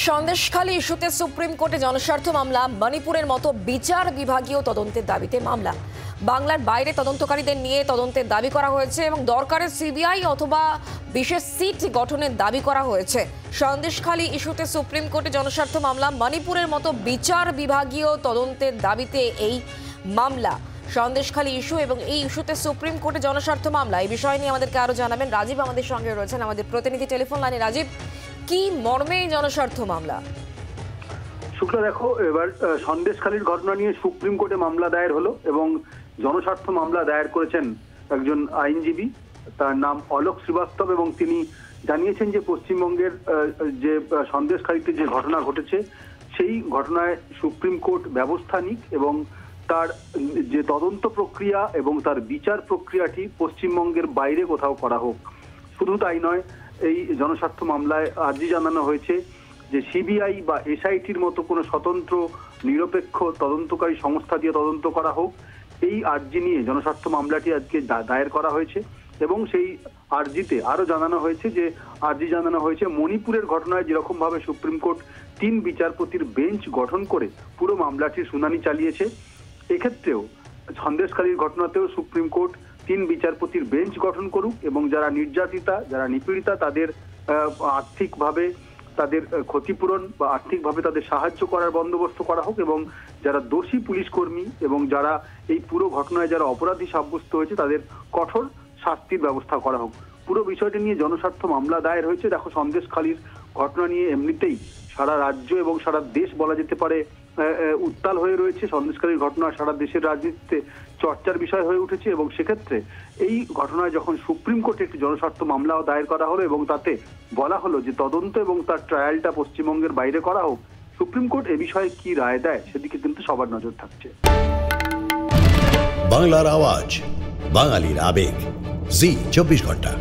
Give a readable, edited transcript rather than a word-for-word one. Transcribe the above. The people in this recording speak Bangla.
সন্দেশখালী ইস্যুতে সুপ্রিম কোর্টে জনস্বার্থ মামলা, মণিপুরের মতো বিচার বিভাগীয় তদন্তের দাবিতে মামলা। বাংলার বাইরে তদন্তকারীদের নিয়ে তদন্তের দাবি করা হয়েছে এবং দরকারে সিবিআই অথবা বিশেষ সিট গঠনের দাবি করা হয়েছে। সন্দেশখালী ইস্যুতে সুপ্রিম কোর্টে জনস্বার্থ মামলা, মণিপুরের মতো বিচার বিভাগীয় তদন্তের দাবিতে এই মামলা। সন্দেশখালী ইস্যু এবং এই ইস্যুতে সুপ্রিম কোর্টে জনস্বার্থ মামলা, এই বিষয় নিয়ে আমাদেরকে আরো জানাবেন রাজীব আমাদের সঙ্গে রয়েছেন, আমাদের প্রতিনিধি টেলিফোন লাইনে। রাজীব, কি মর্মে জনস্বার্থ মামলা? শুক্লা, দেখো, এবার সন্দেশখালীর ঘটনা নিয়ে সুপ্রিম কোর্টে মামলা দায়ের হলো এবং জনস্বার্থ মামলা দায়ের করেছেন একজন আইনজীবী, তার নাম অলোক শ্রীবাস্তব, এবং তিনি জানিয়েছেন যে পশ্চিমবঙ্গের যে সন্দেশখালীতে যে ঘটনা ঘটেছে সেই ঘটনায় সুপ্রিম কোর্ট ব্যবস্থা নিক এবং তার যে তদন্ত প্রক্রিয়া এবং তার বিচার প্রক্রিয়াটি পশ্চিমবঙ্গের বাইরে কোথাও করা হোক। শুধু তাই নয়, এই জনস্বার্থ মামলায় আর্জি জানানো হয়েছে যে সিবিআই বা এসআইটির মতো কোনো স্বতন্ত্র নিরপেক্ষ তদন্তকারী সংস্থা দিয়ে তদন্ত করা হোক। এই আর্জি নিয়ে জনস্বার্থ মামলাটি আজকে দায়ের করা হয়েছে এবং সেই আর্জিতে আরো জানানো হয়েছে যে মণিপুরের ঘটনায় যেরকম ভাবে সুপ্রিম কোর্ট 3 বিচারপতির বেঞ্চ গঠন করে পুরো মামলাটির শুনানি চালিয়েছে, এক্ষেত্রেও সন্দেশখালীর ঘটনাতেও সুপ্রিম কোর্ট 3 বিচারপতির বেঞ্চ গঠন করুক এবং যারা নির্যাতিতা, যারা নিপীড়িতা, তাদের আর্থিকভাবে তাদের ক্ষতিপূরণ বা আর্থিকভাবে তাদের সাহায্য করার বন্দোবস্ত করা হোক এবং যারা দোষী পুলিশ কর্মী এবং যারা এই পুরো ঘটনায় যারা অপরাধী সাব্যস্ত হয়েছে তাদের কঠোর শাস্তির ব্যবস্থা করা হোক। পুরো বিষয়টি নিয়ে জনস্বার্থ মামলা দায়ের হয়েছে। দেখো, সন্দেশখালীর ঘটনা নিয়ে এমনিতেই সারা রাজ্য এবং সারা দেশ বলা যেতে পারে উত্তাল হয়ে রয়েছে। সন্দেশখালীর ঘটনা সারা দেশের রাজনীতিতে চর্চার বিষয় হয়ে উঠেছে এবং সেক্ষেত্রে এই ঘটনায় যখন সুপ্রিম কোর্টে একটি জনস্বার্থ মামলাও দায়ের করা হলো এবং তাতে বলা হলো যে তদন্ত এবং তার ট্রায়ালটা পশ্চিমবঙ্গের বাইরে করা হোক, সুপ্রিম কোর্ট এ বিষয়ে কি রায় দেয় সেদিকে কিন্তু সবার নজর থাকছে। বাংলার আওয়াজ, বাঙালির আবেগ, জি 24 ঘন্টা।